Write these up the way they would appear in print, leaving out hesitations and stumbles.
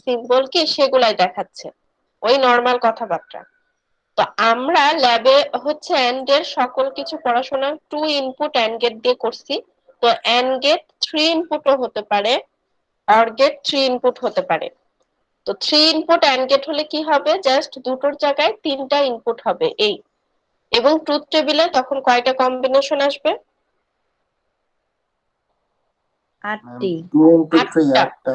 Symbol কি সেগুলাই দেখাচ্ছে, ওই নরমাল কথাবার্তা। তো আমরা ল্যাবে হচ্ছে এন্ড এর সকল কিছু পড়াশোনা 2 ইনপুট এন্ড গেট দিয়ে করছি। তো এন্ড গেট 3 ইনপুটও হতে পারে, অর গেট 3 ইনপুট হতে পারে। তো 3 ইনপুট এন্ড গেট হলে কি হবে, জাস্ট দুটোর জায়গায় 3টা ইনপুট হবে এই। এবং ট্রুথ টেবিলে তখন কয়টা কম্বিনেশন আসবে? 8টি। 2 into 3 8টা।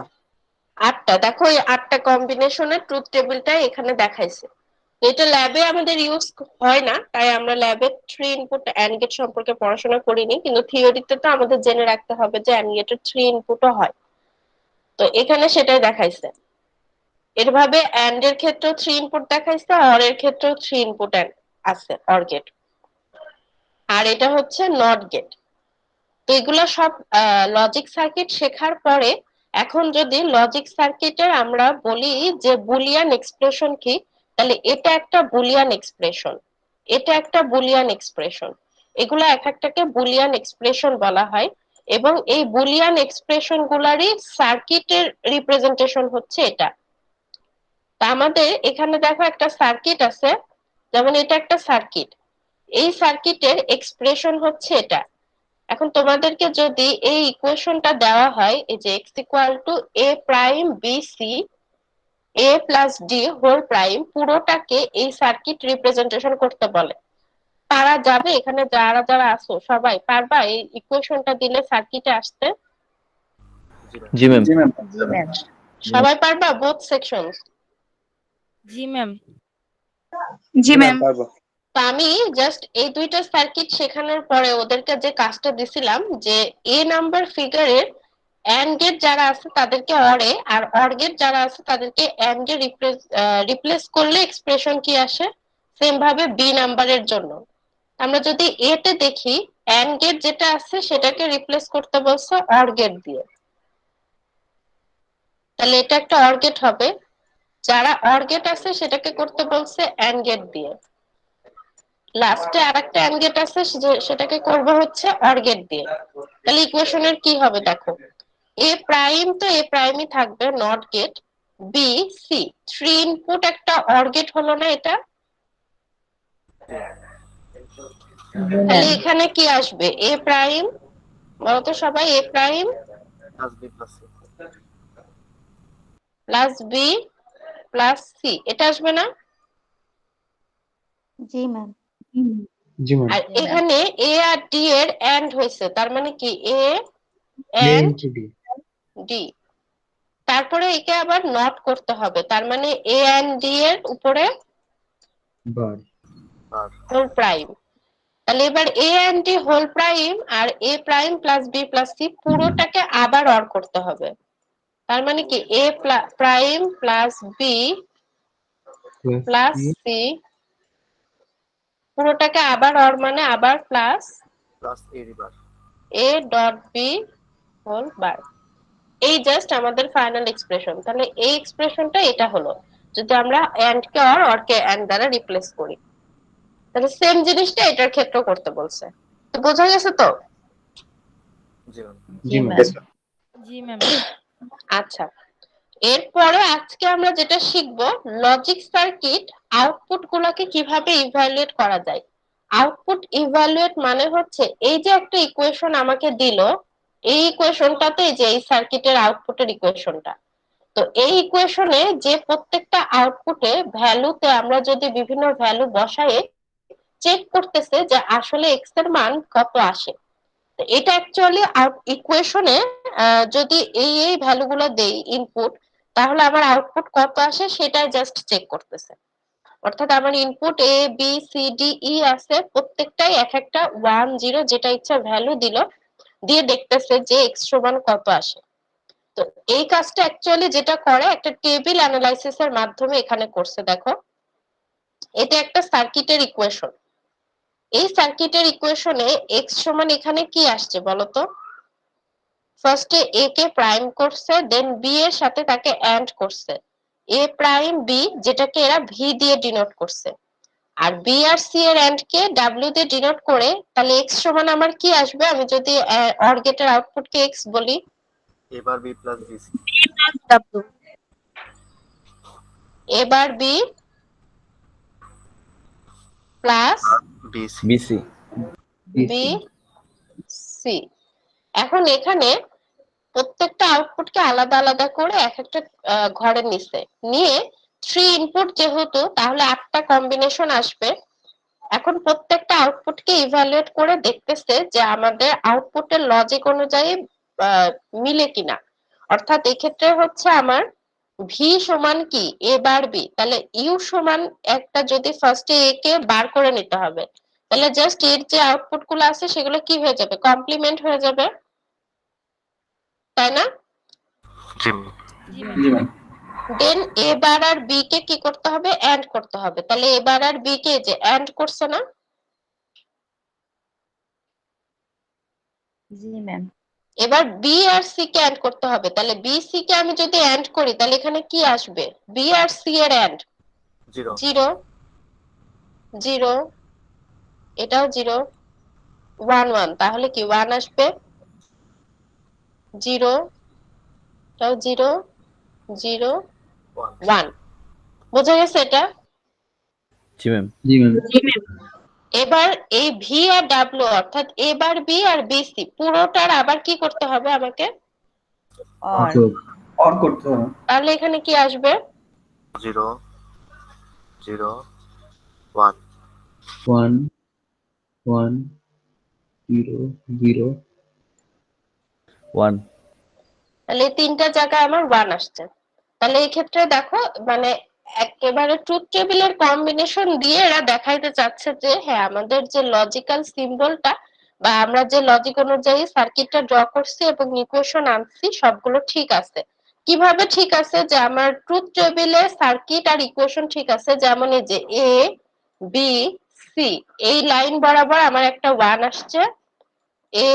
8টা। দেখো এই 8টা কম্বিনেশনের ট্রুথ টেবিলটা এখানে দেখাইছে। এটা ল্যাবে আমাদের ইউজ হয় না, তাই আমরা ল্যাবে 3 ইনপুট এন্ড গেট সম্পর্কে পড়াশোনা করিনি, কিন্তু থিওরিতে তো আমাদের জেনে রাখতে হবে যে এন্ড গেটের 3 ইনপুটও হয়। তো এখানে সেটাই দেখাইছে। এভাবে এন্ড এর ক্ষেত্রেও 3 ইনপুট দেখাইছে, অর এর ক্ষেত্রেও 3 ইনপুট আছে, অর গেট। আর এটা হচ্ছে নট গেট। তো এগুলো সব লজিক সার্কিট শেখার পরে এখন যদি লজিক সার্কিটের আমরা বলি যে বুলিয়ান এক্সপ্রেশন কি, তাহলে এটা একটা বুলিয়ান এক্সপ্রেশন, এটা একটা বুলিয়ান এক্সপ্রেশন, এগুলো এক একটাকে বুলিয়ান এক্সপ্রেশন বলা হয়। এবং এই বুলিয়ান এক্সপ্রেশন গুলারই সার্কিটের রিপ্রেজেন্টেশন হচ্ছে এটা। তা আমাদের এখানে দেখো একটা সার্কিট আছে, যেমন এটা একটা সার্কিট, এই সার্কিটের এক্সপ্রেশন হচ্ছে এটা। এখন তোমাদেরকে যদি এই ইকুয়েশনটা দেওয়া হয়, এই যে x equal to a prime B C a plus D whole prime, পুরোটাকে এই সার্কিট রিপ্রেজেন্টেশন করতে বলে, পারা যাবে? এখানে যারা যারা আছো সবাই পারবা এই ইকুয়েশনটা দিলে সার্কিটে আসতে? জি ম্যাম। জি ম্যাম। সবাই পারবা বোথ সেকশনস? জি ম্যাম। জি ম্যাম। পারবো। তো আমি জাস্ট এই দুইটা সার্কিট শেখানোর পরে ওদেরকে যে কাজটা দিছিলাম যে এ নাম্বার ফিগারের এন্ড গেট যারা আছে তাদেরকে অরে, আর অর গেট যারা আছে তাদেরকে এন্ড এ রিপ্লেস করলে এক্সপ্রেশন কি আসে, সেম ভাবে বি নাম্বারের জন্য। আমরা যদি এ তে দেখি, এন্ড গেট যেটা আছে সেটাকে রিপ্লেস করতে বলছে অর গেট দিয়ে, তাহলে এটা একটা অর গেট হবে। যারা অর গেট আছে সেটাকে করতে বলছে এন্ড গেট দিয়ে। লাস্টে আরেকটা এন্ড গেট আছে সেটাকে করব হচ্ছে অর গেট দিয়ে। তাহলে ইকুয়েশনের কি হবে দেখো, এ প্রাইম তো এ প্রাইমই থাকবে, not gate B C, 3 input একটা অর গেট হলো না এটা? তাহলে এখানে কি আসবে, এ প্রাইম, বলতো সবাই, A prime plus B plus C, এটা আসবে না? জি ম্যাম। জি ম্যাম। আর এখানে এ আর ডি এর এন্ড হয়েছে, তার মানে কি এ এন্ড ডি, তারপরে একে আবার নট করতে হবে, তার মানে এ এন্ড ডি এর উপরে বার হোল প্রাইম। তাহলে এবার A and D whole prime আর A prime plus B plus C পুরোটাকে আবার অর করতে হবে, তার মানে কি A prime plus B plus C, পুরোটাকে আবার অর মানে আবার plus A dot B whole bar. এই জাস্ট আমাদের ফাইনাল এক্সপ্রেশন। তাহলে এই এক্সপ্রেশনটা এটা হলো যদি আমরা এন্ড কে অর, অর কে এন্ড দ্বারা রিপ্লেস করি। তাহলে সেম জিনিসটা এটার ক্ষেত্রে করতে বলছে। তো বোঝা গেছে তো? জি ম্যাম। জি ম্যাম। আচ্ছা, এরপরে আজকে আমরা যেটা শিখবো, লজিক সার্কিট আউটপুট গুলাকে কিভাবে ইভালুয়েট করা যায়। আউটপুট ইভালুয়েট মানে হচ্ছে এই যে একটা ইকুয়েশন আমাকে দিল, এই ইকুয়েশনটাতে যে এই সার্কিটের আউটপুটের ইকুয়েশনটা, তো এই ইকুয়েশনে যে প্রত্যেকটা আউটপুটে ভ্যালুতে আমরা যদি বিভিন্ন ভ্যালু বসাই, চেক করতেছে যে আসলে এক্স এর মান কত আসে। তো এটা অ্যাকচুয়ালি ইকুয়েশনে যদি এই ভ্যালুগুলো দেই ইনপুট, তাহলে আমার আউটপুট কত আসে সেটাই জাস্ট চেক করতেছে। অর্থাৎ আমার input A B C D E আছে, প্রত্যেকটাই এক একটা 1 0 যেটা ইচ্ছা ভ্যালু দিল, দিয়ে দেখতেছে যে এক্স সমান কত আসে। তো এই কাজটা অ্যাকচুয়ালি যেটা করে একটা টেবিল অ্যানালাইসিস এর মাধ্যমে এখানে করছে। দেখো এটা একটা সার্কিটের ইকুয়েশন, এই সার্কিটের ইকুয়েশনে এক্স সমান এখানে কি আসছে বলতো? ফার্স্টে এ কে প্রাইম করছে, দেন বি এর সাথে তাকে এন্ড করছে, এ প্রাইম বি যেটাকে এরা ভি দিয়ে ডিনোট করছে, আর বি আর সি এর এন্ড কে ডাব্লিউ দিয়ে ডিনোট করে। তাহলে এক্স সমান আমার কি আসবে, আমি যদি অর গেটের আউটপুট কে এক্স বলি, এবার B plus B C. A bar B plus B C B C B C. এখন এখানে প্রত্যেকটা আউটপুটকে আলাদা আলাদা করে এক একটা ঘরে নিছে, নিয়ে 3 ইনপুট যেহেতু তাহলে 8টা কম্বিনেশন আসবে। এখন প্রত্যেকটা আউটপুটকে ইভ্যালুয়েট করে দেখতেছে যে আমাদের আউটপুটের লজিক অনুযায়ী মিলে কিনা। অর্থাৎ এক্ষেত্রে হচ্ছে আমার ভি সমান কি এ বার বি, তাহলে ইউ সমান একটা যদি ফার্স্টে এ কে বার করে নিতে হবে, তাহলে জাস্ট এর যে আউটপুট গুলো আছে সেগুলো কি হয়ে যাবে, কমপ্লিমেন্ট হয়ে যাবে, তাই না? জি জি জি ম্যাম। ম্যাম। দেন এ বার আর বি কে কি করতে হবে, এন্ড করতে হবে। তাহলে এ বার আর বি কে যে এন্ড করছে না, জি ম্যাম। এবার বি আর সি কে এন্ড করতে হবে। তাহলে বি সি কে আমি যদি এন্ড করি তাহলে এখানে কি আসবে, বি আর সি এর এন্ড জিরো 0 0, এটাও 0 1 1, তাহলে কি 1 আসবে, 0 এটাও 0 0 ওয়ান 1। বোঝা গেছে এটা? জি ম্যাম। জি ম্যাম। জি ম্যাম। এবার এই ভি আর ডাব্লিউ অর্থাৎ এবার বি আর বি সি পুরোটার আবার কি করতে হবে আমাকে, অর অর করতে হবে। তাহলে এখানে কি আসবে, জিরো জিরো ওয়ান 1 1 0 0 1। তাহলে এই তিনটা জায়গায় আমার 1 আসছে। তাহলে এই ক্ষেত্রে দেখো মানে একেবারে ট্রুথ টেবিলের কম্বিনেশন দিয়ে এরা দেখাইতে চাচ্ছে যে হ্যাঁ আমাদের যে লজিক্যাল সিম্বলটা বা আমরা যে লজিক অনুযায়ী সার্কিটটা ড্র করছি এবং ইকুয়েশন আনছি সবগুলো ঠিক আছে। কিভাবে ঠিক আছে, যে আমার ট্রুথ টেবিলে সার্কিট আর ইকুয়েশন ঠিক আছে, যেমন এই যে এ বি সি এই লাইন বরাবর আমার একটা 1 আসছে, এ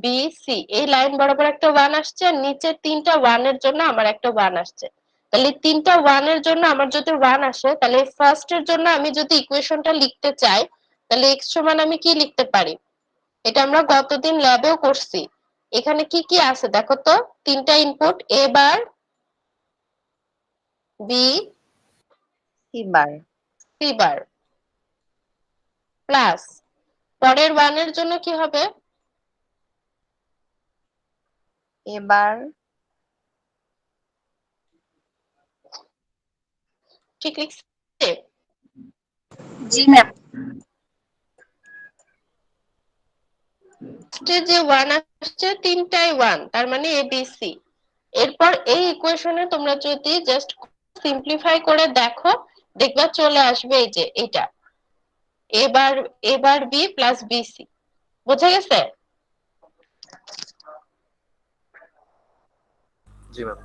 বি সি এই লাইন বরাবর একটা 1 আসছে, আর নিচের তিনটা 1 এর জন্য আমার একটা 1 আসছে। তাহলে তিনটা 1 এর জন্য আমার যদি 1 আসে, তাহলে ফার্স্ট এর জন্য আমি যদি ইকুয়েশনটা লিখতে চাই তাহলে x সমান আমি কি লিখতে পারি, এটা আমরা গতদিন ল্যাবেও করছি। এখানে কি কি আছে দেখো তো, তিনটা input A bar B C bar C bar plus পরের 1 এর জন্য কি হবে, এবার ঠিক লিখছে? জি ম্যাম। ফার্স্টে যে 1 আসছে তিনটাই 1, তার মানে এ বি সি। এরপর এই ইকুয়েশনে তোমরা যদি জাস্ট সিম্পলিফাই করে দেখো দেখবা চলে আসবে এই যে এটা এবার এবার বি প্লাস বিসি। বোঝা গেছে? জি ম্যাম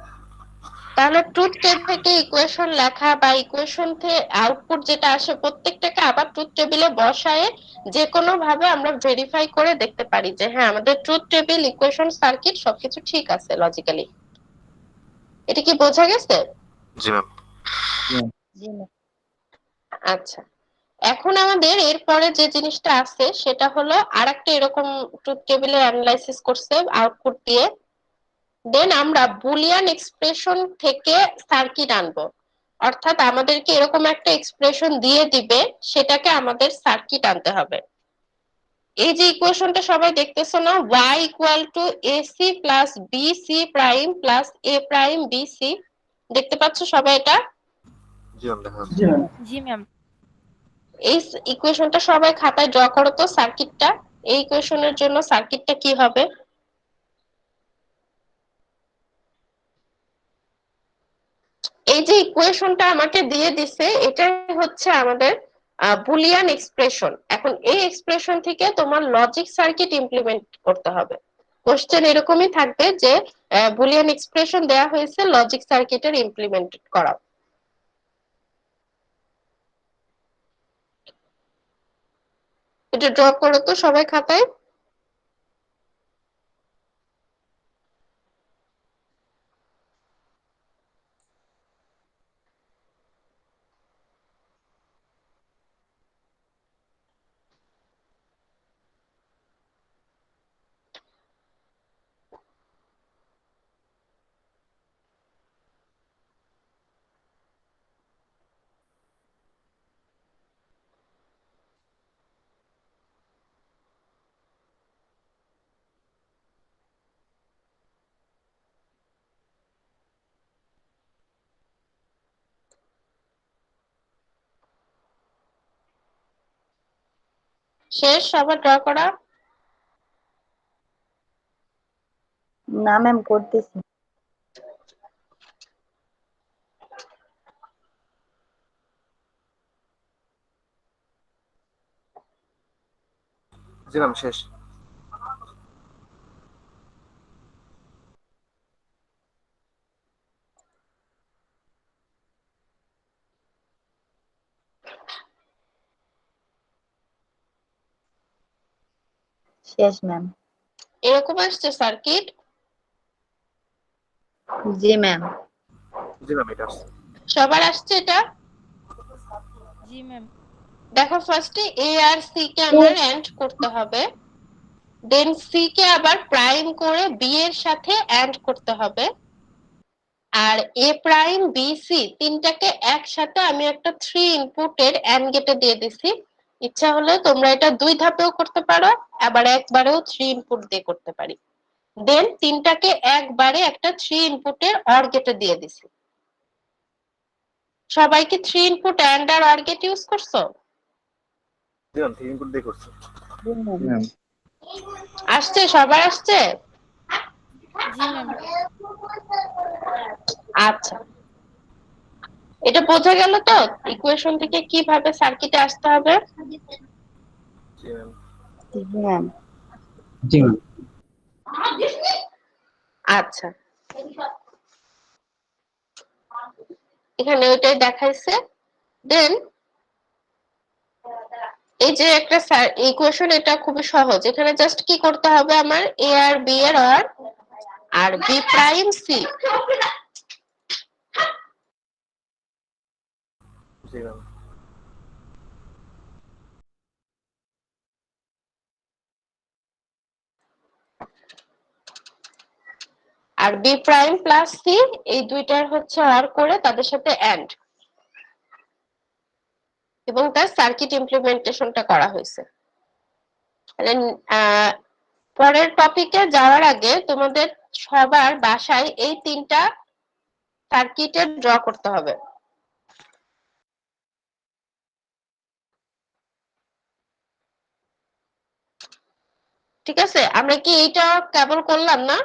তাহলে ট্রুথ টেবিল থেকে ইকুয়েশন লেখা বা ইকুয়েশন থেকে আউটপুট যেটা আসে প্রত্যেকটাকে আবার ট্রুথ টেবিলে বসায়ে যে কোনো ভাবে আমরা ভেরিফাই করে দেখতে পারি যে হ্যাঁ আমাদের ট্রুথ টেবিল ইকুয়েশন সার্কিট সবকিছু ঠিক আছে লজিক্যালি। এটা কি বোঝা গেছে? জি ম্যাম জি ম্যাম। আচ্ছা, এখন আমাদের এরপরে যে জিনিসটা আছে সেটা হলো আরেকটা এরকম ট্রুথ টেবিলে অ্যানালাইসিস করছে আউটপুট দিয়ে, দেন আমরা বুলিয়ান এক্সপ্রেশন থেকে সার্কিট আনবো। অর্থাৎ আমাদেরকে এরকম একটা এক্সপ্রেশন দিয়ে দিবে, সেটাকে আমাদের সার্কিট আনতে হবে। এই যে ইকুয়েশনটা সবাই দেখতেছো না, y equal to ac plus bc prime plus a prime bc, দেখতে পাচ্ছ সবাই এটা? জি ম্যাম দেখা জি যাচ্ছে ম্যাম। জি ম্যাম। এই ইকুয়েশনটা সবাই খাতায় ড্র করো তো সার্কিটটা। এই ইকুয়েশনের জন্য সার্কিটটা কি হবে, এই যে ইকুয়েশনটা আমাকে দিয়ে দিছে এটাই হচ্ছে আমাদের বুলিয়ান এক্সপ্রেশন। এখন এই এক্সপ্রেশন থেকে তোমার লজিক সার্কিট ইমপ্লিমেন্ট করতে হবে। কোশ্চেন এরকমই থাকবে যে বুলিয়ান এক্সপ্রেশন দেয়া হয়েছে, লজিক সার্কিটের ইমপ্লিমেন্ট করা। এটা ড্র করো তো সবাই খাতায়। শেষ, সবার ড্র করা? না ম্যাম, করতেছি। জি ম্যাম, শেষ। শেষ ম্যাম। এরকম আসছে সার্কিট? জি ম্যাম। জি ম্যাম, এটা আসছে। সবার আসছে এটা? জি ম্যাম। দেখো, ফার্স্টে এ আর সি কে আমার এন্ড করতে হবে, দেন সি কে আবার প্রাইম করে বি এর সাথে এন্ড করতে হবে, আর এ প্রাইম বি সি তিনটাকে একসাথে আমি একটা 3 ইনপুটের এন্ড গেটে দিয়ে দিছি। ইচ্ছা হলে তোমরা এটা 2 ধাপেও করতে পারো, আবার একবারেও 3 ইনপুট দিয়ে করতে পারি। দেন তিনটাকে একবারে একটা 3 ইনপুটের অর গেটে দিয়ে দিছি। সবাই কি 3 ইনপুট এন্ড আর অর গেট ইউজ করছো? জি ম্যাম, 3 ইনপুট দিয়ে করছি। জি ম্যাম। ম্যাম আসছে? সবার আসছে? জি ম্যাম। আচ্ছা, এটা বোঝা গেল তো ইকুয়েশন থেকে কিভাবে সার্কিটে আসতে হবে? জি ম্যাম। জি ম্যাম। জি ম্যাম আচ্ছা, এখানে ওইটাই দেখাইছে। দেন এই যে একটা ইকুয়েশন, এটা খুবই সহজ। এখানে জাস্ট কি করতে হবে, আমার এ আর বি এর অর, আর বি প্রাইম সি। জি ম্যাম। আর বি প্রাইম প্লাস সি, এই দুইটার হচ্ছে অর করে তাদের সাথে এন্ড, এবং তার সার্কিট ইমপ্লিমেন্টেশনটা করা হয়েছে। তাহলে পরের টপিকে যাওয়ার আগে তোমাদের সবার বাসায় এই তিনটা সার্কিটের ড্র করতে হবে। ঠিক আছে, আমরা কি এইটা কেবল করলাম না?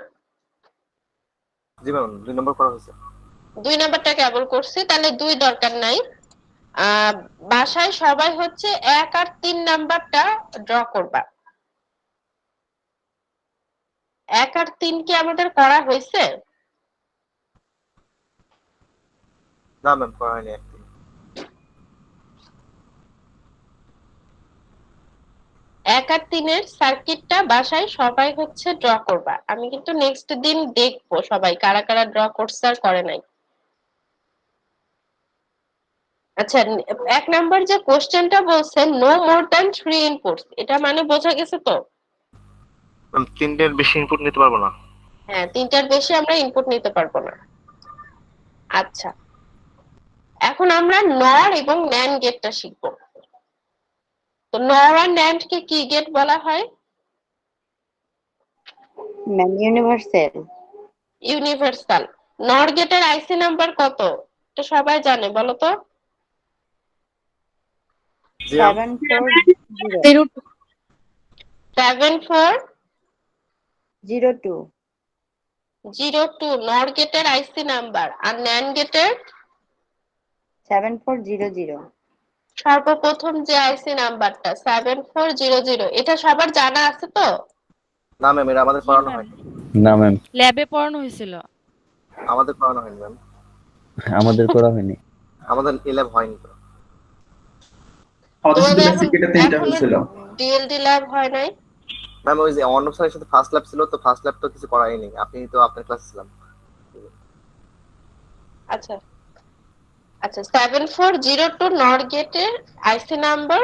জি ম্যাম, 2 নম্বর করা হয়েছে। 2 নাম্বারটা কেবল করছি, তাহলে 2 দরকার নাই। আহ বাসায় সবাই হচ্ছে 1 আর 3 নাম্বারটা ড্র করবা। 1 আর 3 কি আমাদের করা হয়েছে? না ম্যাম, করা হয়নি একদিন। 1 আর 3 এর সার্কিটটা বাসায় সবাই হচ্ছে ড্র করবা। আমি কিন্তু নেক্সট দিন দেখবো সবাই কারা কারা ড্র করছে আর করে নাই। আচ্ছা, 1 নাম্বার যে কোশ্চেনটা বলছে নো মোর দ্যান 3 ইনপুটস, এটা মানে বোঝা গেছে তো? ম্যাম, 3টের বেশি ইনপুট নিতে পারবো না। হ্যাঁ, 3টার বেশি আমরা ইনপুট নিতে পারবো না। আচ্ছা, এখন আমরা নর এবং ন্যান্ড গেটটা শিখবো। তো নর আর ন্যান্ড কে কি গেট বলা হয়? Ma'am, universal. ইউনিভার্সাল। নর গেটের আইসি নাম্বার কত? এটা সবাই জানে, বলো তো? জি ম্যাম। 740 7402 02 নর গেটের আইসি নাম্বার। আর ন্যান্ড গেটের 7400। সর্বপ্রথম যে আইসি নাম্বারটা 7400, এটা সবার জানা আছে তো? না ম্যাম, এটা আমাদের জি পড়ানো ম্যাম। হয়নি। না ম্যাম ল্যাবে পড়ানো হয়েছিল। আমাদের পড়ানো হয়নি ম্যাম। আমাদের করা হয়নি। আমাদের 11 হয়নি তো। আমাদের শুধু তোমাদের বেসিক এটা 3টা এখনো হয়েছিল। ডিএলডি ল্যাব হয় নাই? ম্যাম, ওই যে অর্ণব স্যারের সাথে ফার্স্ট ল্যাব ছিল, তো ফার্স্ট ল্যাব তো কিছু করাইনি। আপনি তো আপনার ক্লাসে ছিলাম। আচ্ছা আচ্ছা, 7402 নর গেটের আইসি নাম্বার,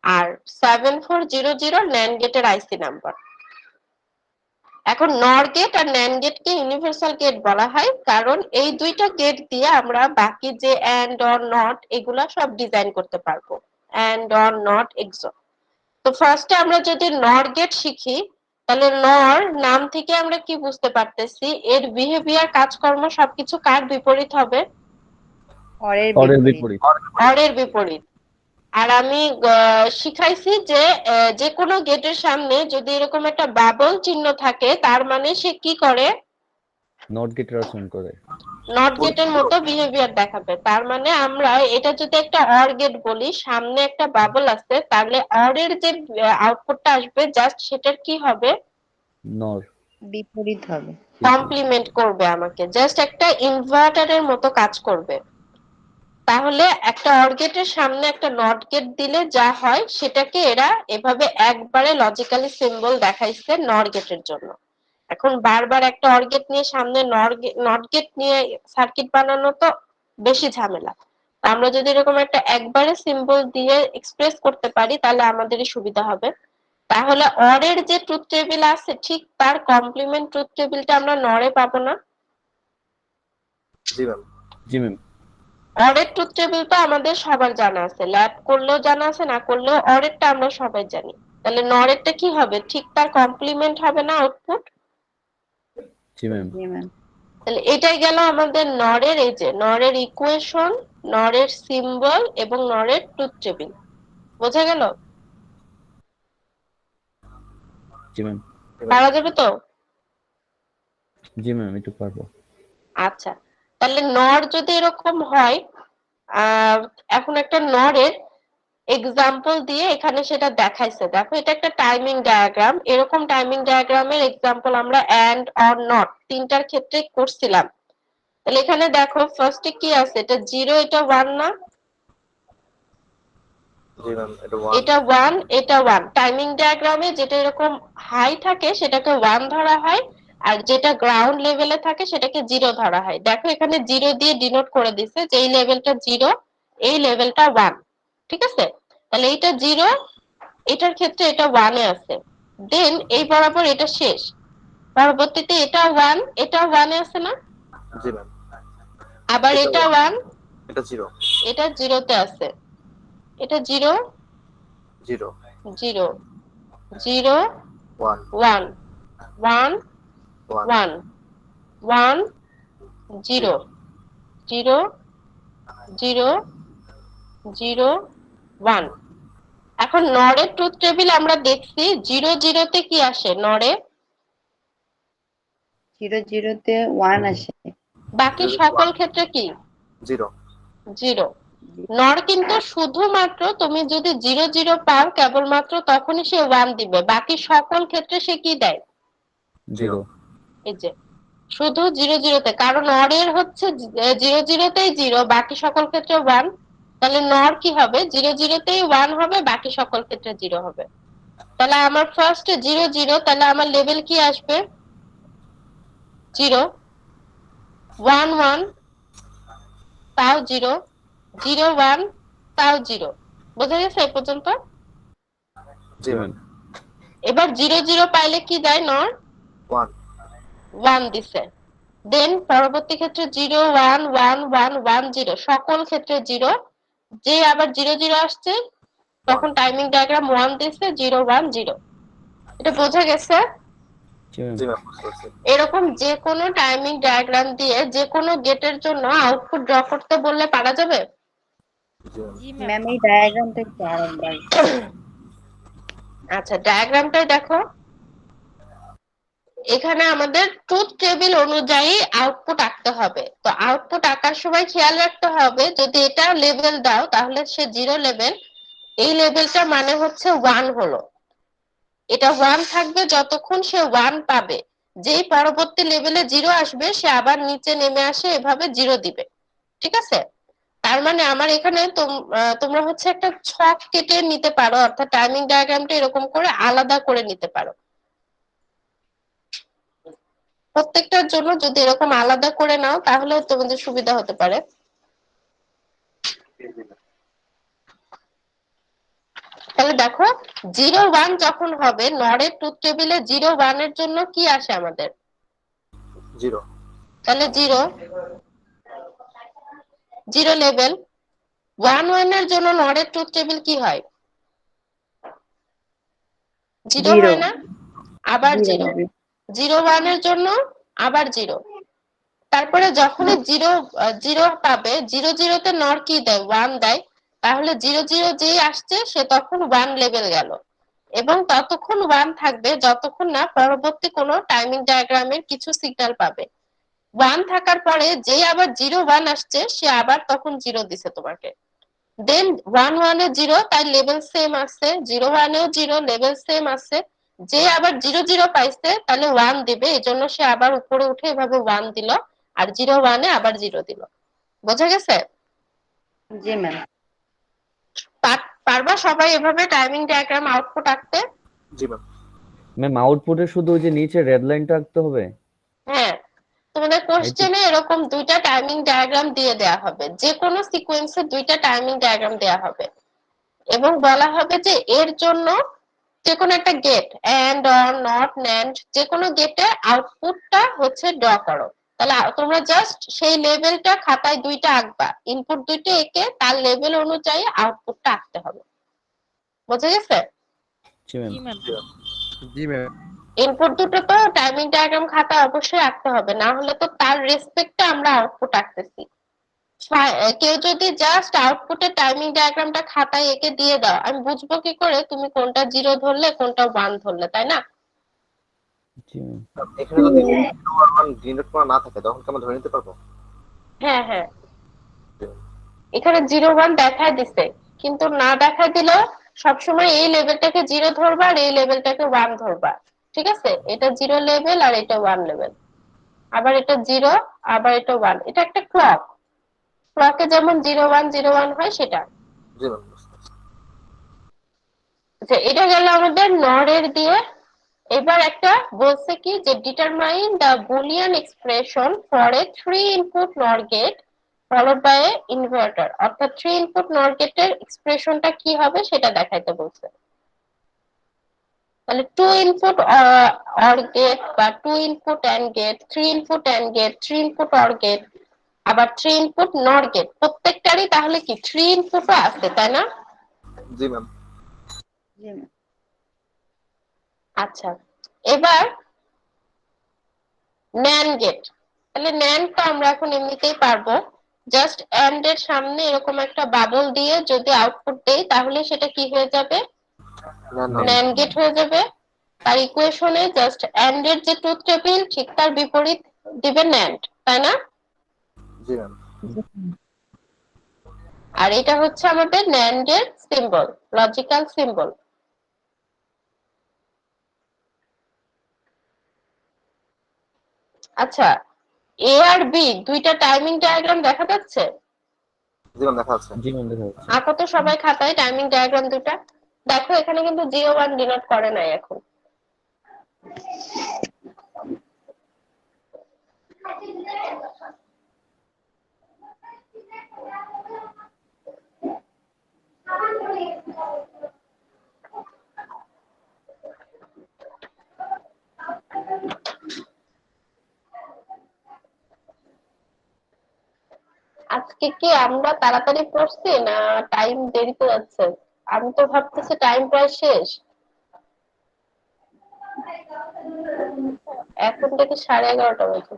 আর 7400 ন্যান্ড গেটের আইসি নাম্বার। এখন নর গেট আর ন্যান্ড গেটকে ইউনিভার্সাল গেট বলা হয়, কারণ এই দুইটা গেট দিয়ে আমরা বাকি যে এন্ড অর নট এগুলা সব ডিজাইন করতে পারবো। And or not XOR. তো ফার্স্টে আমরা যদি নর গেট শিখি, তাহলে নর নাম থেকে আমরা কি বুঝতে পারতেছি, এর বিহেভিয়ার কাজকর্ম সবকিছু কার বিপরীত হবে? অরের অরের বিপরীত। বিপরীত। অরের বিপরীত। আর আমি শিখাইছি যে যে কোনো গেটের সামনে যদি এরকম একটা বাবল চিহ্ন থাকে তার মানে সে কি করে, নট গেটের আচরণ করে। নট গেটের মতো বিহেভিয়ার দেখাবে। তার মানে আমরা এটা যদি একটা অর গেট বলি, সামনে একটা বাবল আছে, তাহলে অর এর যে আউটপুটটা আসবে জাস্ট সেটার কি হবে, নর বিপরীত হবে। কমপ্লিমেন্ট করবে আমাকে, জাস্ট একটা ইনভার্টারের মতো কাজ করবে। তাহলে একটা অর গেটের সামনে একটা নট গেট দিলে যা হয় সেটাকে এরা এভাবে একবারে লজিক্যালি সিম্বল দেখাইছে নর গেটের জন্য। এখন বারবার একটা অর গেট নিয়ে সামনে নট গেট নিয়ে সার্কিট বানানো তো বেশি ঝামেলা। আমরা যদি এরকম একটা একবারে সিম্বল দিয়ে এক্সপ্রেস করতে পারি তাহলে আমাদেরই সুবিধা হবে। তাহলে অর এর যে ট্রুথ টেবিল আছে ঠিক তার কমপ্লিমেন্ট ট্রুথ টেবিলটা আমরা নরে পাবো না? জি ম্যাম। জি ম্যাম। অরের ট্রুথ টেবিল তো আমাদের সবার জানা আছে, ল্যাব করলেও জানা আছে, না করলেও অরেরটা আমরা সবাই জানি। তাহলে নরেরটা কি হবে, ঠিক তার কমপ্লিমেন্ট হবে না আউটপুট? জি ম্যাম। জি ম্যাম। তাহলে এটাই গেল আমাদের নরের, এই যে নরের ইকুয়েশন, নরের সিম্বল এবং নরের ট্রুথ টেবিল। বোঝা গেল? জি ম্যাম। পারা যাবে তো? জি ম্যাম, একটু পারবো। আচ্ছা, তাহলে নর যদি এরকম হয়, এখন একটা নরের এক্সাম্পল দিয়ে এখানে সেটা দেখাইছে। দেখো এটা একটা টাইমিং ডায়াগ্রাম, এরকম টাইমিং ডায়াগ্রামের এক্সাম্পল আমরা এন্ড অর নট তিনটার ক্ষেত্রে করছিলাম। তাহলে এখানে দেখো ফার্স্টে কি আছে, এটা 0 এটা 1 না? জি ম্যাম, এটা এটা 1 এটা 1। টাইমিং ডায়াগ্রামে যেটা এরকম হাই থাকে সেটাকে 1 ধরা হয়, আর যেটা গ্রাউন্ড লেভেলে থাকে সেটাকে 0 ধরা হয়। দেখো এখানে 0 দিয়ে ডিনোট করে দিছে যে এই লেভেলটা 0, এই লেভেলটা 1। ঠিক আছে? তাহলে এটা 0, এটার ক্ষেত্রে এটা 1 এ আছে। দেন এই বরাবর এটা শেষ, পরবর্তীতে এটা 1, এটা 1 এ আছে না? জি ম্যাম। আবার এটা 1, এটা 0 এটা 0 তে আছে, এটা 0 0 0 0 1 1 1 1 1 1 0 0 0 0 1। এখন নরের ট্রুথ টেবিল আমরা দেখছি 0 0 তে কি আসে নরে, 0 0 তে 1 আসে। বাকি সকল ক্ষেত্রে কি 0 0। নর কিন্তু শুধুমাত্র তুমি যদি 0 0 পাও কেবলমাত্র তখনই সে 1 দিবে, বাকি সকল ক্ষেত্রে সে কি দেয়, 0। এই যে শুধু 0 0 তে, কারণ নরের হচ্ছে 0 0 তেই 0, বাকি সকল ক্ষেত্রে 1। তাহলে নর কি হবে, 0 0 তেই 1 হবে, বাকি সকল ক্ষেত্রে 0 হবে। তাহলে আমার ফার্স্ট 0 0, তাহলে আমার লেভেল কি আসবে, 0 1 1 তাও 0 0 1 তাও 0। বোঝা গেছে এই পর্যন্ত? জি ম্যাম। এবার 0 0 পাইলে কি দেয় নর, 1 1 দিছে। দেন পরবর্তী ক্ষেত্রে 0 1 1 1 1 0, সকল ক্ষেত্রে 0। যে আবার 0 0 আসছে তখন টাইমিং ডায়াগ্রাম 1 দিছে, 0 1 0। এটা বোঝা গেছে? জি ম্যাম। জি ম্যাম, বুঝতে পারছি। এরকম যে কোনো টাইমিং ডায়াগ্রাম দিয়ে যে কোনো গেটের জন্য আউটপুট ড্র করতে বললে পারা যাবে? জি ম্যাম। জি ম্যাম। ম্যাম এই ডায়াগ্রামটা একটু আরেকবার। আচ্ছা, ডায়াগ্রামটাই দেখো। এখানে আমাদের ট্রুথ টেবিল অনুযায়ী আউটপুট আঁকতে হবে। তো আউটপুট আঁকার সময় খেয়াল রাখতে হবে যদি এটা লেভেল দাও তাহলে সে 0 লেভেল, এই লেভেলটা মানে হচ্ছে 1 হলো, এটা 1 থাকবে যতক্ষণ সে 1 পাবে। যেই পরবর্তী লেভেলে 0 আসবে সে আবার নিচে নেমে আসে, এভাবে 0 দিবে। ঠিক আছে? তার মানে আমার এখানে তোমরা হচ্ছে একটা ছক কেটে নিতে পারো, অর্থাৎ টাইমিং ডায়াগ্রামটা এরকম করে আলাদা করে নিতে পারো। প্রত্যেকটার জন্য যদি এরকম আলাদা করে নাও তাহলে তোমাদের সুবিধা হতে পারে। তাহলে দেখো 0 1 যখন হবে নরের ট্রুথ টেবিলে 0 1 এর জন্য কি আসে আমাদের, 0 তাহলে 0 0 লেভেল। 1 1 এর জন্য নরের ট্রুথ টেবিল কি হয়, 0 0 হয় না? আবার 0 0 0 1 এর জন্য আবার 0। তারপরে যখনই 0 0 পাবে, 0 0 তে নর কি দেয়, 1 দেয়। তাহলে 0 0 যেই আসছে সে তখন 1 লেভেল গেল, এবং ততক্ষণ 1 থাকবে যতক্ষণ না পরবর্তী কোনো টাইমিং ডায়াগ্রামের কিছু সিগন্যাল পাবে। 1 থাকার পরে যে আবার 0 1 আসছে সে আবার তখন 0 দিছে তোমাকে। দেন 1 1 এ 0, তার লেভেল সেম আছে, 0 1 এও 0 লেভেল সেম আছে। যে আবার 0 0 পাইছে তাহলে 1 দিবে, এজন্য সে আবার উপরে উঠে এভাবে 1 দিল, আর 0 1 এ আবার 0 দিল। বোঝা গেছে? জি ম্যাম। পারবা সবাই এভাবে টাইমিং ডায়াগ্রাম আউটপুট আঁকতে? জি ম্যাম। ম্যাম আউটপুটে শুধু ওই যে নিচে রেড লাইনটা আঁকতে হবে? হ্যাঁ, তোমাদের এই তো। কোশ্চেনে এরকম দুইটা টাইমিং ডায়াগ্রাম দিয়ে দেয়া হবে, যে কোনো সিকোয়েন্সে দুইটা টাইমিং ডায়াগ্রাম দেয়া হবে, এবং বলা হবে যে এর জন্য যে কোনো একটা gate, and or not NAND, যে কোনো গেটে আউটপুটটা হচ্ছে ড্র করো। তাহলে তোমরা জাস্ট সেই লেভেলটা খাতায় দুইটা আঁকবা, ইনপুট দুইটা এঁকে তার লেভেল অনুযায়ী আউটপুটটা আঁকতে হবে। বোঝা গেছে? জি ম্যাম। জি ম্যাম। জি ম্যাম। ইনপুট দুটো তো টাইমিং ডায়াগ্রাম খাতা অবশ্যই আঁকতে হবে, না হলে তো তার রেসপেক্টে আমরা আউটপুট আঁকতেছি। কেউ যদি জাস্ট আউটপুটের টাইমিং ডায়াগ্রামটা খাতায় এঁকে দিয়ে দাও, আমি বুঝবো কি করে তুমি কোনটা 0 ধরলে কোনটা 1 ধরলে, তাই না? জি ম্যাম। এখানে যদি ডিনোট করা না থাকে তখন কি আমরা ধরে নিতে পারবো? হ্যাঁ হ্যাঁ, এখানে 0 1 দেখায় দিছে, কিন্তু না দেখায় দিলেও সবসময় এই লেভেলটাকে 0 ধরবা আর এই লেভেলটাকে 1 ধরবা। ঠিক আছে, এটা 0 লেভেল আর এটা 1 লেভেল, আবার এটা 0, আবার এটা 1, এটা একটা ক্লক। ক্লকে যেমন 0 1 0 1 হয় সেটা। জি ম্যাম। আচ্ছা, এটা গেল আমাদের নরের দিয়ে। এবার একটা বলছে কি যে determine the Boolean expression for A 3 input NOR gate followed by an inverter, অর্থাৎ 3 ইনপুট নর গেটের এক্সপ্রেশনটা কি হবে সেটা দেখাইতে বলছে। তাহলে 2 ইনপুট অর গেট বা 2 input and gate, 3 input and gate, 3 input or gate, আবার 3 ইনপুট নর গেট, প্রত্যেকটারই তাহলে কি 3 ইনপুটও আছে, তাই না? জি ম্যাম। জি ম্যাম। আচ্ছা, এবার ন্যান্ড গেট। তাহলে ন্যান্ড তো আমরা এখন এমনিতেই পারবো, জাস্ট এন্ড এর সামনে এরকম একটা বাবল দিয়ে যদি আউটপুট দেই তাহলে সেটা কি হয়ে যাবে? ন্যান্ড। ন্যান্ড গেট হয়ে যাবে। তার ইকুয়েশনে জাস্ট এন্ড এর যে ট্রুথ টেবিল ঠিক তার বিপরীত দিবে ন্যান্ড, তাই না? জি ম্যাম। আর এটা হচ্ছে আমাদের ন্যান্ড এর সিম্বল, লজিক্যাল সিম্বল। আচ্ছা, এ আর বি দুইটা টাইমিং ডায়াগ্রাম দেখা যাচ্ছে? জি ম্যাম দেখা যাচ্ছে। জি ম্যাম দেখা যাচ্ছে। আঁকো তো সবাই খাতায় টাইমিং ডায়াগ্রাম দুটা। দেখো এখানে কিন্তু 0 1 ডিনোট করে নাই এখন। আজকে কি আমরা তাড়াতাড়ি পড়ছি না টাইম দেরিতে যাচ্ছে? আমি তো ভাবতেছি টাইম প্রায় শেষ, এখন থেকে 11:30 বাজে।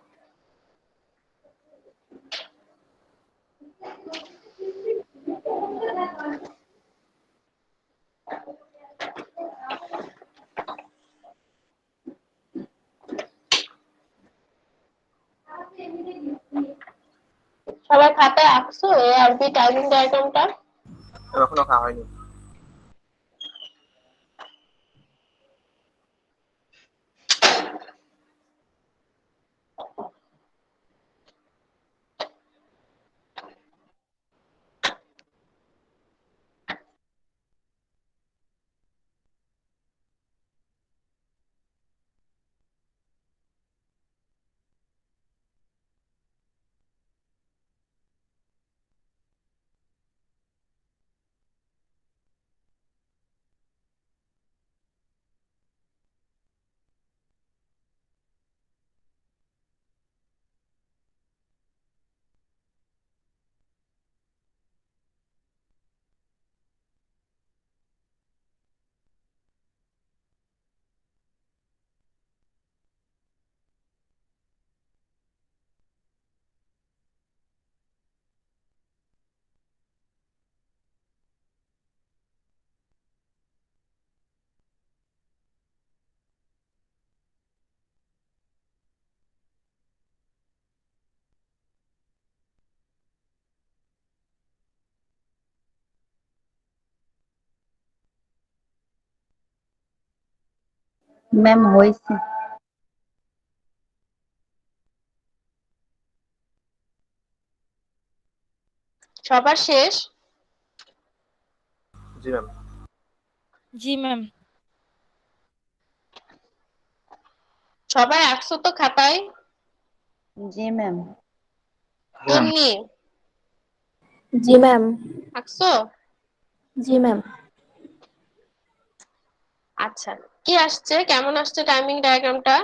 সবাই খাতায় আঁকছো এ আর বি টাইমিং ডায়াগ্রামটা? এখনো খাওয়া হয়নি। ম্যাম হয়েছে। সবার শেষ? জি ম্যাম। জি ম্যাম। সবাই আঁকছো তো খাতায়? জি ম্যাম। তন্নি জি ম্যাম। আঁকছো? জি ম্যাম। আচ্ছা, কি আসছে, কেমন আসছে টাইমিং ডায়াগ্রামটা?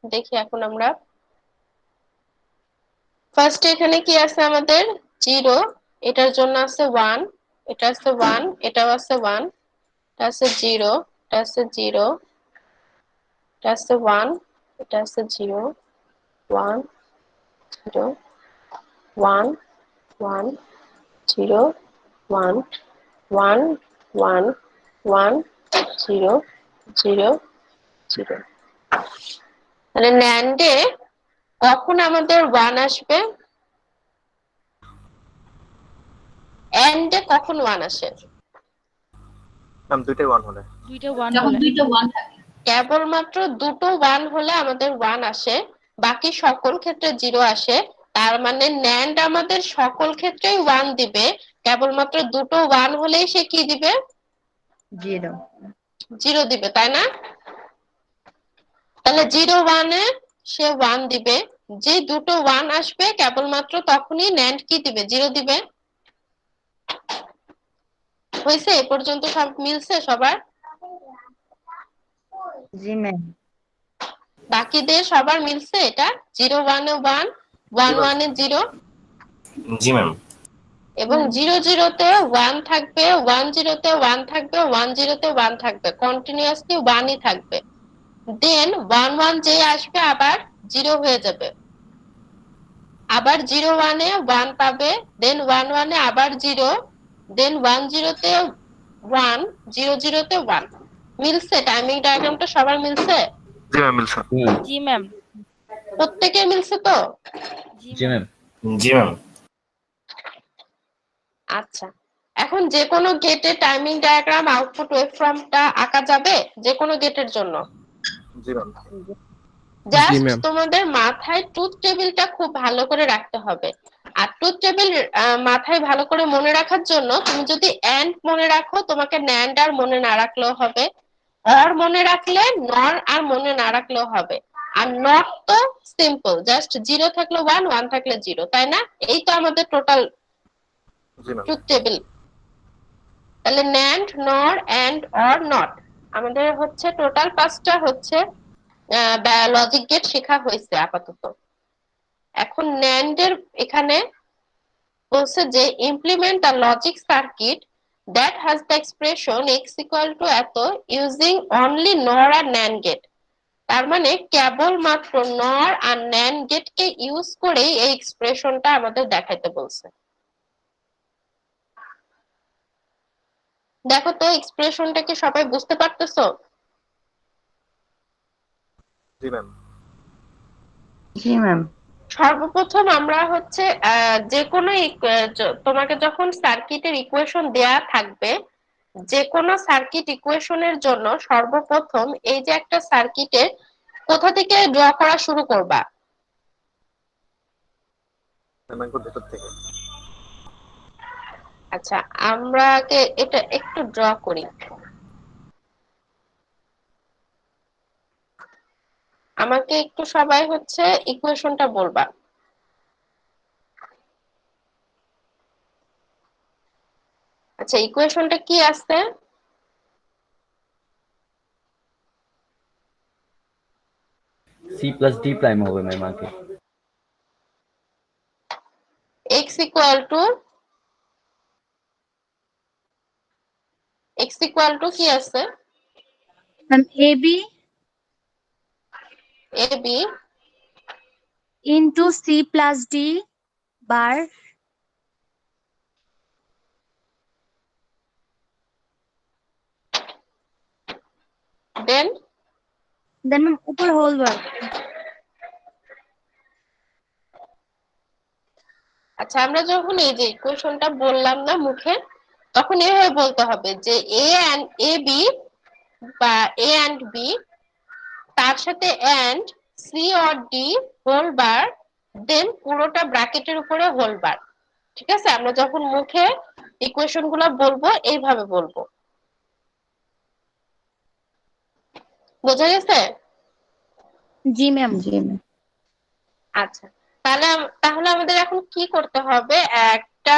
দেখি এখন আমরা ফার্স্ট এখানে কি আছে আমাদের? 0, এটার জন্য আছে 1, এটা আছে 1, এটাও আছে 1, এটা আছে 0, এটা আছে 0, এটা আছে 1, এটা আছে 0, 1, 0, 1, 1, 0, 1, 1, 1, 1, 0, 0, 0। তাহলে ন্যান্ডে কখন আমাদের 1 আসবে? এন্ডে কখন 1 আসে? ম্যাম দুইটাই 1 হলে। দুইটা ওয়ান হলে। কেবলমাত্র দুটো 1 হলে আমাদের 1 আসে, বাকি সকল ক্ষেত্রে 0 আসে। তার মানে ন্যান্ড আমাদের সকল ক্ষেত্রেই 1 দিবে, কেবলমাত্র দুটো 1 হলেই সে কি দিবে? 0। 0 দিবে, তাই না? তাহলে 0 1 এ সে 1 দিবে, যে দুটো 1 আসবে কেবলমাত্র তখনই ন্যান্ড কি দিবে? 0 দিবে। হয়েছে? এ পর্যন্ত সব মিলছে সবার? জি ম্যাম। বাকিদের সবার মিলছে এটা? 0 1 এ 1, 1 1 এ 0, জি ম্যাম। এবং 0 0 তে 1 থাকবে, 1 0 তে 1 থাকবে, 1 0 তে 1 থাকবে, কন্টিনিউয়াসলি 1 ই থাকবে। দেন 1 1 যে আসবে আবার 0 হয়ে যাবে, আবার 0 1 এ 1 পাবে, দেন 1 1 এ আবার 0, দেন 1 0 তে 1, 0 0 তে 1। মিলছে? টাইমিং ডায়াগ্রামটা সবার মিলছে? জি ম্যাম মিলছে। জি ম্যাম। প্রত্যেকের মিলছে তো? জি জি ম্যাম। ম্যাম। জি ম্যাম। আচ্ছা, এখন যে কোনো গেটে টাইমিং ডায়াগ্রাম আউটপুট ওয়েভফর্মটা আঁকা যাবে যে কোনো গেটের জন্য? জি ম্যাম। জাস্ট তোমাদের মাথায় ট্রুথ টেবিলটা খুব ভালো করে রাখতে হবে। আর ট্রুথ টেবিল মাথায় ভালো করে মনে রাখার জন্য তুমি যদি এন্ড মনে রাখো, তোমাকে ন্যান্ড আর মনে না রাখলেও হবে, অর মনে রাখলে নর আর মনে না রাখলেও হবে। আর নট তো সিম্পল, জাস্ট 0 থাকলে 1, 1 থাকলে 0, তাই না? এই তো আমাদের টোটাল জি ম্যাম। Truth table. তাহলে ন্যান্ড, নর, এন্ড, অর, নট আমাদের হচ্ছে টোটাল 5টা হচ্ছে লজিক গেট শেখা হয়েছে আপাতত। এখন NAND এর এখানে বলছে যে implement a logic circuit that has the expression x equal two এত ইউজিং অনলি নর আর NAND গেট। তার মানে কেবলমাত্র নর আর NAND গেটকে ইউজ করেই এই এক্সপ্রেশনটা আমাদের দেখাইতে বলছে। দেখো তো এক্সপ্রেশনটা কি সবাই বুঝতে পারতেছো? জি ম্যাম। জি ম্যাম। সর্বপ্রথম আমরা হচ্ছে যে কোনো তোমাকে যখন সার্কিটের ইকুয়েশন দেয়া থাকবে, যে কোনো সার্কিট ইকুয়েশনের জন্য সর্বপ্রথম এই যে একটা সার্কিটের কোথা থেকে ড্র করা শুরু করবা? ম্যাম একবার ভেতর থেকে। আচ্ছা, আমরা আগে এটা একটু ড্র করি। আমাকে একটু সবাই হচ্ছে ইকুয়েশনটা বলবা। আচ্ছা, ইকুয়েশনটা কি আছে? সি প্লাস ডি প্রাইম হবে ম্যাম আগে। এক্স ইকুয়াল টু কি আছে? AB A B into C plus D bar then then upper whole bar. আচ্ছা, আমরা যখন এই যে ইকুয়েশনটা বললাম না মুখে, তখন এভাবে বলতে হবে যে এ এন্ড এ বি বা এ অ্যান্ড বি, তার সাথে and C or D whole bar, then পুরোটা ব্র্যাকেটের উপরে হোল বার। ঠিক আছে, আমরা যখন মুখে ইকুয়েশন গুলো বলবো এইভাবে বলবো। বোঝা গেছে? জি ম্যাম। জি ম্যাম। আচ্ছা, তাহলে আমাদের এখন কি করতে হবে, একটা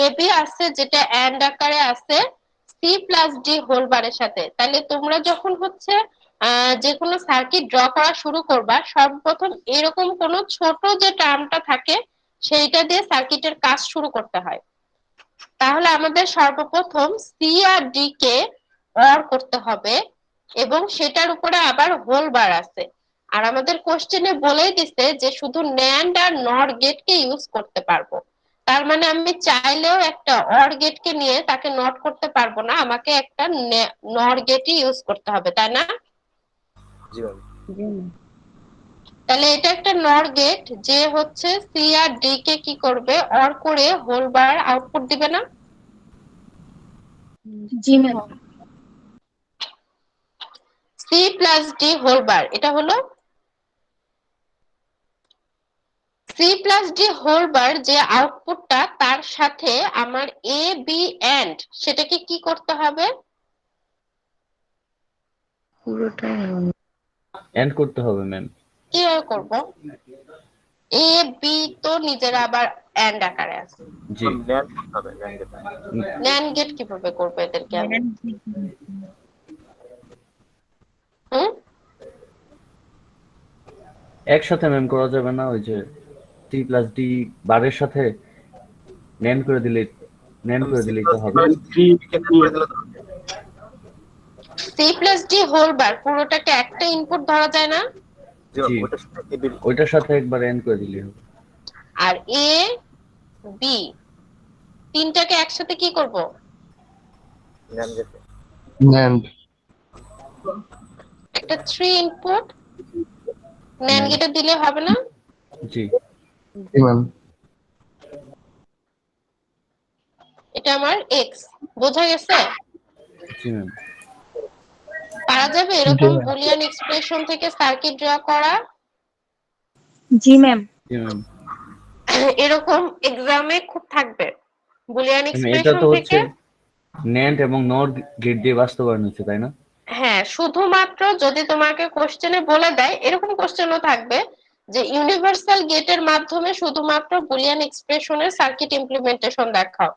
এ বি আছে যেটা অ্যান্ড আকারে আছে সি প্লাস ডি হোল বারের সাথে। তাহলে তোমরা যখন হচ্ছে যে কোনো সার্কিট ড্র করা শুরু করবা, সর্বপ্রথম এরকম কোন ছোট যে টার্মটা থাকে সেইটা দিয়ে সার্কিটের কাজ শুরু করতে হয়। তাহলে আমাদের সর্বপ্রথম সি আর ডি কে অর করতে হবে, এবং সেটার উপরে আবার হোল বার আছে। আর আমাদের কোশ্চেনে বলেই দিছে যে শুধু ন্যান্ড আর নর গেটকে ইউজ করতে পারবো। তার মানে আমি চাইলেও একটা অর গেটকে নিয়ে তাকে নট করতে পারবো না, আমাকে একটা নর গেটই ইউজ করতে হবে, তাই না? জি ম্যাম। জি ম্যাম। তাহলে এটা একটা নর গেট যে হচ্ছে সি আর ডি কে কি করবে, অর করে হোল বার আউটপুট দিবে না? জি ma'am. C plus D whole bar, এটা হলো C plus D whole bar, যে আউটপুটটা তার সাথে আমার এ বি এন্ড সেটাকে কি করতে হবে? পুরোটাই এন্ড করতে হবে ম্যাম। কিভাবে করব? এ বি তো নিজের আবার এন্ড আকারে আছে, জি। ন্যান্ড করতে হবে, ন্যান্ড গেট। ন্যান্ড গেট কিভাবে করবো এদেরকে আমি? হুম? একসাথে ম্যাম করা যাবে না? ওই যে সি প্লাস ডি বারের সাথে নেন করে দিলেই তো হবে। C plus D whole bar পুরোটাকে একটা ইনপুট ধরা যায় না? জি জি। ওটার সাথে AB ওইটার সাথে একবার এন্ড করে দিলেই হবে। আর এ বি তিনটাকে একসাথে কি করব? NAND gate. NAND. একটা 3 ইনপুট ন্যান্ড গেটে দিলে হবে না? জি। জি ম্যাম। এটা আমার এক্স, বোঝা গেছে? জি ম্যাম। পারা যাবে এরকম বুলিয়ান এক্সপ্রেশন থেকে সার্কিট ড্র করা? জি ম্যাম। জি ম্যাম। এরকম এক্সামে খুব থাকবে বুলিয়ান এটা এক্সপ্রেশন তো থেকে। হচ্ছে NAND এবং NOR গেট দিয়ে বাস্তবায়ন হচ্ছে, তাই না? হ্যাঁ, শুধুমাত্র যদি তোমাকে কোশ্চেনে বলে দেয়, এরকম কোশ্চেনও থাকবে যে ইউনিভার্সাল গেটের মাধ্যমে শুধুমাত্র বুলিয়ান এক্সপ্রেশনের সার্কিট ইমপ্লিমেন্টেশন দেখাও।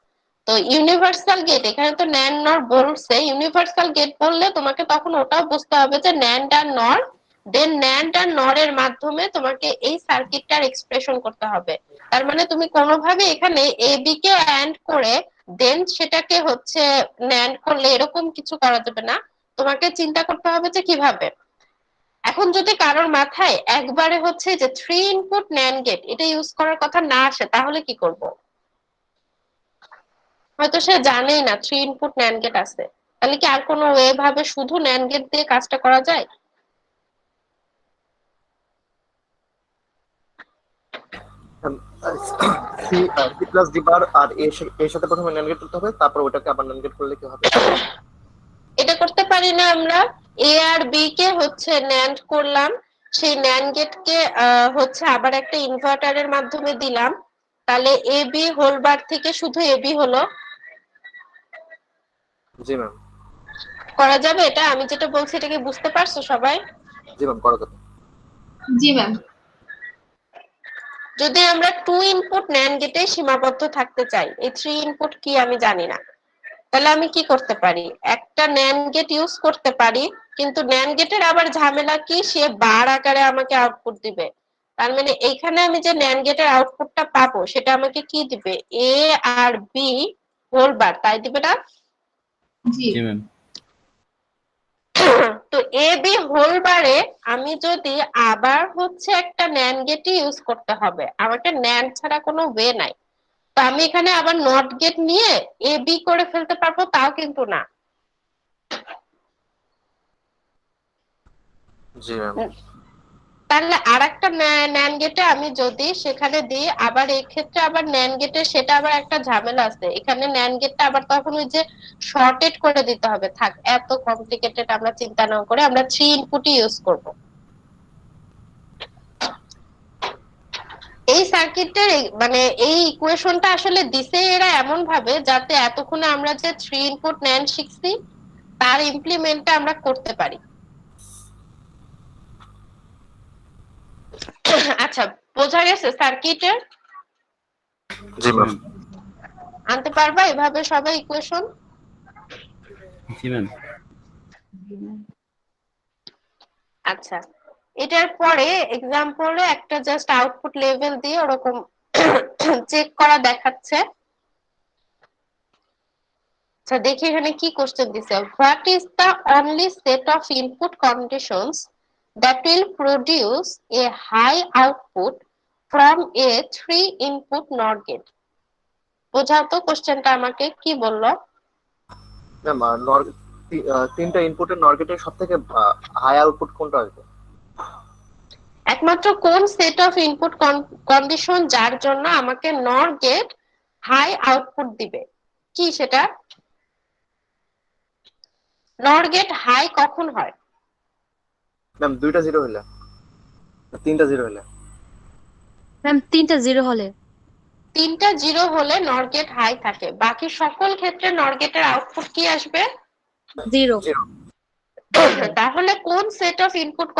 তো ইউনিভার্সাল গেট, এখানে তো ন্যান্ড নর বলছে, ইউনিভার্সাল গেট বললে তোমাকে তখন ওটাও বুঝতে হবে যে ন্যান্ড আর নর, দেন ন্যান্ড আর নর এর মাধ্যমে তোমাকে এই সার্কিটটার এক্সপ্রেশন করতে হবে। তার মানে তুমি কোনোভাবে এখানে এ বি কে অ্যান্ড করে দেন সেটাকে হচ্ছে ন্যান্ড করলে এরকম কিছু করা যাবে না। তোমাকে চিন্তা করতে হবে যে কিভাবে। এখন যদি কারোর মাথায় একবারে হচ্ছে যে 3 ইনপুট ন্যান্ড গেট এটা ইউজ করার কথা না আসে, তাহলে কি করব? হয়তো সে জানেই না 3 ইনপুট ন্যান্ড গেট আছে, তাহলে কি আর কোনো ওয়ে ভাবে শুধু ন্যান্ড গেট দিয়ে কাজটা করা যায়? সি প্লাস ডি বার আর এর সাথে প্রথমে ন্যান্ড গেট করতে হবে, তারপর ওটাকে আবার ন্যান্ড গেট করলে কি হবে? এটা করতে পারি না আমরা? এ আর বি কে হচ্ছে ন্যান্ড করলাম, সেই ন্যান্ড গেটকে হচ্ছে আবার একটা ইনভার্টারের মাধ্যমে দিলাম, তাহলে এ বি হোল বার থেকে শুধু এ বি হলো। জি ম্যাম। করা যাবে এটা? আমি যেটা বলছি এটা কি বুঝতে পারছো সবাই? জি ম্যাম, করা যাবে। জি ম্যাম। যদি আমরা 2 ইনপুট ন্যান্ড গেটে সীমাবদ্ধ থাকতে চাই, এই 3 ইনপুট কি আমি জানি না, তাহলে আমি কি করতে পারি? একটা ন্যান্ড গেট ইউজ করতে পারি, কিন্তু ন্যান্ড গেটের আবার ঝামেলা কি, সে বার আকারে আমাকে আউটপুট দিবে। তার মানে এইখানে আমি যে ন্যান্ড গেটের আউটপুটটা পাবো সেটা আমাকে কি দিবে? এ আর বি হোল বার, তাই দিবে না? জি। জি ম্যাম। তো এ বি হোল বারে আমি যদি আবার হচ্ছে একটা ন্যান্ড গেট ইউজ করতে হবে, আমাকে ন্যান্ড ছাড়া কোনো ওয়ে নাই। তো আমি এখানে আবার নট গেট নিয়ে এ বি করে ফেলতে পারবো, তাও কিন্তু না। জি ম্যাম। তাহলে আরেকটা ন্যান গেটে আমি যদি সেখানে দিই, আবার এই ক্ষেত্রে আবার ন্যান গেটে সেটা আবার একটা ঝামেলা আছে, এখানে ন্যান গেটটা আবার তখন ওই যে শর্টেড করে দিতে হবে। থাক, এত কমপ্লিকেটেড আমরা চিন্তা না করে আমরা 3 ইনপুটই ইউজ করব। এই সার্কিটের মানে এই ইকুয়েশনটা আসলে দিছে এরা এমন ভাবে যাতে এতক্ষণে আমরা যে 3 ইনপুট ন্যান শিখছি তার ইমপ্লিমেন্টটা আমরা করতে পারি। আচ্ছা, বোঝা গেছে সার্কিটের? জি ম্যাম। আনতে পারবা এভাবে সবাই ইকুয়েশন? জি ম্যাম। আচ্ছা, এটার পরে এক্সাম্পলে একটা জাস্ট আউটপুট লেভেল দিয়ে ওরকম চেক করা দেখাচ্ছে। আচ্ছা, দেখি এখানে কি কোশ্চেন দিছে। What is the only set of input conditions that will produce a high output from a 3 input NOR gate? বোঝাও তো কোশ্চেনটা আমাকে, কি বললো? ম্যাম তিনটা ইনপুটের নর গেটের সবথেকে হাই আউটপুট কোনটা আসবে? একমাত্র কোন সেট অফ ইনপুট কন্ডিশন যার জন্য আমাকে নর গেট হাই আউটপুট দিবে, কি সেটা? নর গেট হাই কখন হয়? ম্যাম দুইটা জিরো হইলে, তিনটা জিরো হইলে। ম্যাম 3টা 0 হলে। 3টা 0 হলে নর গেট হাই থাকে, বাকি সকল ক্ষেত্রে নর গেটের আউটপুট কি আসবে? 0। তাহলে কোন সেট অফ ইনপুট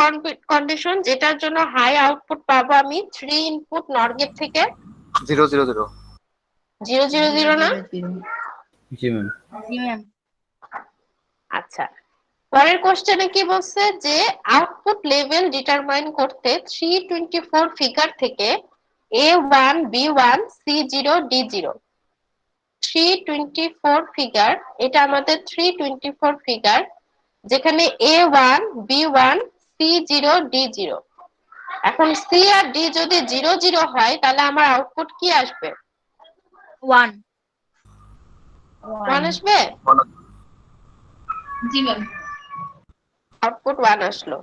কন্ডিশন যেটার জন্য হাই আউটপুট পাবো আমি 3 ইনপুট নর গেট থেকে? 0 0 0। 0 0 0 না? জি ম্যাম। জি ম্যাম। আচ্ছা, পরের কোশ্চেনে কি বলছে যে আউটপুট লেভেল ডিটারমাইন করতে 324 ফিগার থেকে A1 B1 C0 D0। 324 figure, এটা আমাদের 324 ফিগার, যেখানে A1 B1 C0 D0। এখন সি আর ডি যদি 0 0 হয় তাহলে আমার আউটপুট কি আসবে? 1 1 আসবে? জি ম্যাম। আউটপুট 1 আসলো।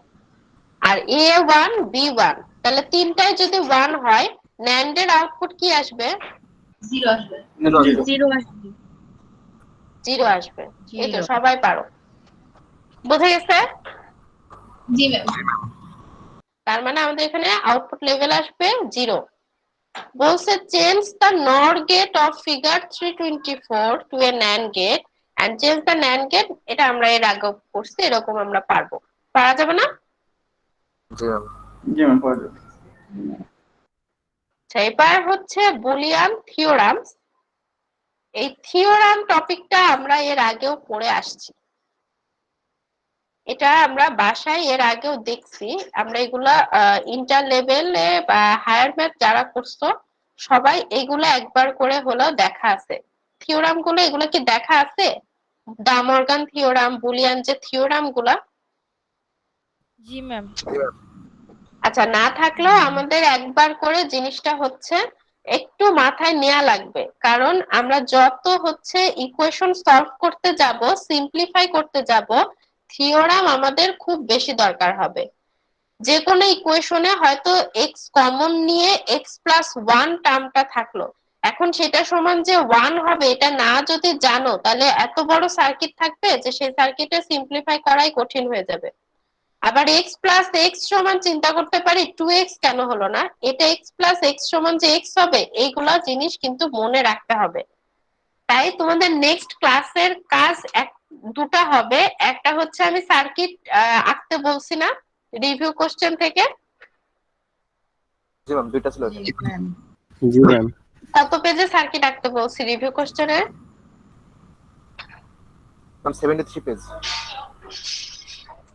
আর A1 B1, তাহলে তিনটায় যদি 1 হয় NAND এর আউটপুট কি আসবে? 0 আসবে। 0 আসবে। 0 আসবে। এই তো সবাই পারো, বুঝে গেছে? জি ম্যাম। তার মানে আমাদের এখানে আউটপুট লেভেল আসবে 0। বলছে change the nor gate of figure 324 to a NAND gate and change the NAND gate. এটা আমরা এর আগে করছি, এরকম আমরা পারবো, পারা যাবে না? জি ম্যাম। জি ম্যাম, পাওয়া যাবে। আচ্ছা, এবার হচ্ছে বুলিয়ান থিওরামস। এই থিওরাম টপিকটা আমরা এর আগেও পড়ে আসছি, এটা আমরা বাসায় এর আগেও দেখছি। আমরা এগুলা ইন্টার লেভেলে বা হায়ার ম্যাথ যারা করছো সবাই এগুলা একবার করে হলেও দেখা আছে। থিওরাম গুলো এগুলো কি দেখা আছে? ডা মর্গান থিওরাম, বুলিয়ান যে থিওরাম গুলা? জি ম্যাম। আচ্ছা, না থাকলেও আমাদের একবার করে জিনিসটা হচ্ছে একটু মাথায় নেওয়া লাগবে, কারণ আমরা যত হচ্ছে ইকুয়েশন সলভ করতে যাব, সিম্পলিফাই করতে যাব, থিওরাম আমাদের খুব বেশি দরকার হবে। যে কোনো ইকুয়েশনে হয়তো এক্স কমন নিয়ে এক্স প্লাস ওয়ান টার্মটা থাকলো, এখন সেটা সমান যে 1 হবে এটা না যদি জানো তাহলে এত বড় সার্কিট থাকবে যে সেই সার্কিটে সিম্পলিফাই করাই কঠিন হয়ে যাবে। আবার এক্স প্লাস এক্স সমান চিন্তা করতে পারি 2x কেন হলো না, এটা এক্স প্লাস এক্স সমান যে এক্স হবে, এইগুলা জিনিস কিন্তু মনে রাখতে হবে। তাই তোমাদের নেক্সট ক্লাসের কাজ দুটা হবে। একটা হচ্ছে আমি সার্কিট আঁকতে বলছি না রিভিউ কোশ্চেন থেকে? জি ম্যাম, দুইটা ছিল। জি ম্যাম। কত পেজে সার্কিট আঁকতে বলছি রিভিউ কোশ্চেনে? Ma'am 73 page.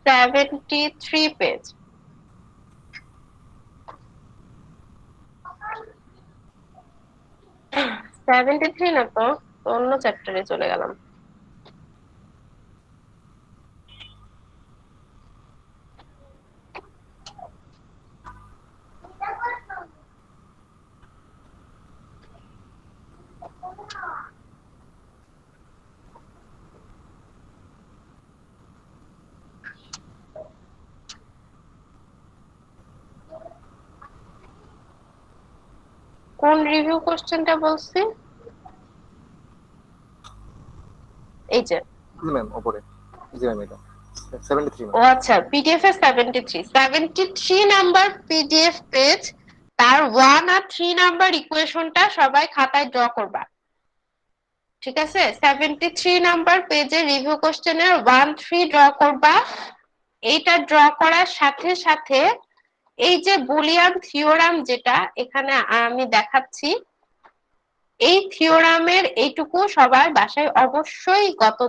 73 পেজ। না তো, অন্য চ্যাপ্টারে চলে গেলাম। কোন রিভিউ কোশ্চেনটা বলছি? এই যে জি ম্যাম উপরে। জি ম্যাম এটা 73 ও ম্যাম। আচ্ছা, পিডিএফ এ 73 নাম্বার পিডিএফ পেজ, তার 1 আর 3 নাম্বার ইকুয়েশনটা সবাই খাতায় ড্র করবা। ঠিক আছে, 73 নাম্বার পেজে রিভিউ কোশ্চেনের 1, 3 ড্র করবা। এইটা ড্র করার সাথে সাথে এই যে বুলিয়ান থিওরাম যেটা এখানে আমি দেখাচ্ছি, এই থিওরামের এইটুকু সবার বাসায় অবশ্যই গত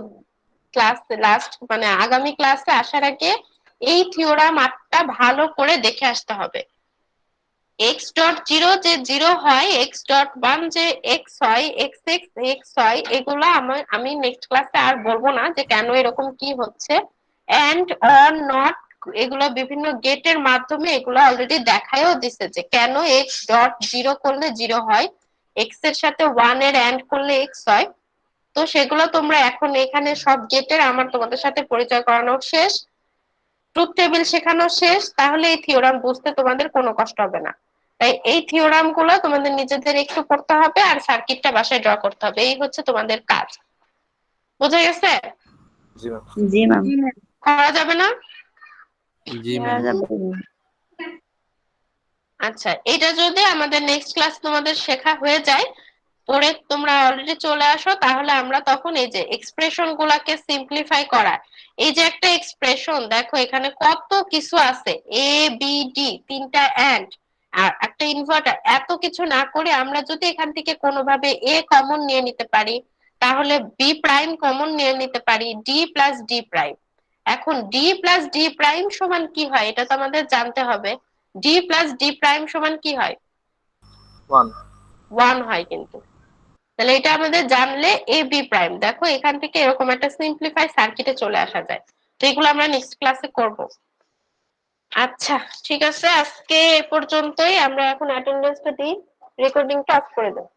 ক্লাস লাস্ট মানে আগামী ক্লাসে আসার আগে এই থিওরাম 8টা ভালো করে দেখে আসতে হবে। x.0 যে 0 হয়, x.1 যে x হয়, x হয়, এগুলো আমি নেক্সট ক্লাসে আর বলবো না যে কেন এরকম কি হচ্ছে। এন্ড অর নট এগুলো বিভিন্ন গেটের মাধ্যমে এগুলো অলরেডি দেখায়ও দিছে যে কেন x.0 করলে 0 হয়, x এর সাথে 1 এর এন্ড করলে x হয়। তো সেগুলো তোমরা এখন এখানে সব গেটের আমার তোমাদের সাথে পরিচয় করানো শেষ, ট্রুথ টেবিল শেখানো শেষ, তাহলে এই থিওরাম বুঝতে তোমাদের কোনো কষ্ট হবে না। তাই এই থিওরাম গুলো তোমাদের নিজেদের একটু পড়তে হবে আর সার্কিটটা বাসায় ড্র করতে হবে, এই হচ্ছে তোমাদের কাজ। বোঝা গেছে? জি ম্যাম। জি ম্যাম। জি ম্যাম। করা যাবে না? জি করা ম্যাম। যাবে। আচ্ছা, এটা যদি আমাদের নেক্সট ক্লাস তোমাদের শেখা হয়ে যায়, পরে তোমরা অলরেডি চলে আসো, তাহলে আমরা তখন এই যে এক্সপ্রেশন গুলাকে সিম্পলিফাই করা, এই যে একটা এক্সপ্রেশন দেখো এখানে কত কিছু আছে, এ বি ডি, 3টা এন্ড আর একটা ইনভার্টার, এত কিছু না করে আমরা যদি এখান থেকে কোনোভাবে এ কমন নিয়ে নিতে পারি, তাহলে বি প্রাইম কমন নিয়ে নিতে পারি, ডি প্লাস ডি প্রাইম। এখন ডি প্লাস ডি প্রাইম সমান কি হয় এটা তো আমাদের জানতে হবে। ডি প্লাস ডি প্রাইম সমান কি হয়? 1 1 হয় কিন্তু। তাহলে এটা আমাদের জানলে এ বি প্রাইম, দেখো এখান থেকে এরকম একটা সিম্পলিফাই সার্কিটে চলে আসা যায়। তো এগুলো আমরা নেক্সট ক্লাসে করব। আচ্ছা ঠিক আছে, আজকে এ পর্যন্তই। আমরা এখন অ্যাটেন্ডেন্সটা দিই, রেকর্ডিংটা অফ করে দেব।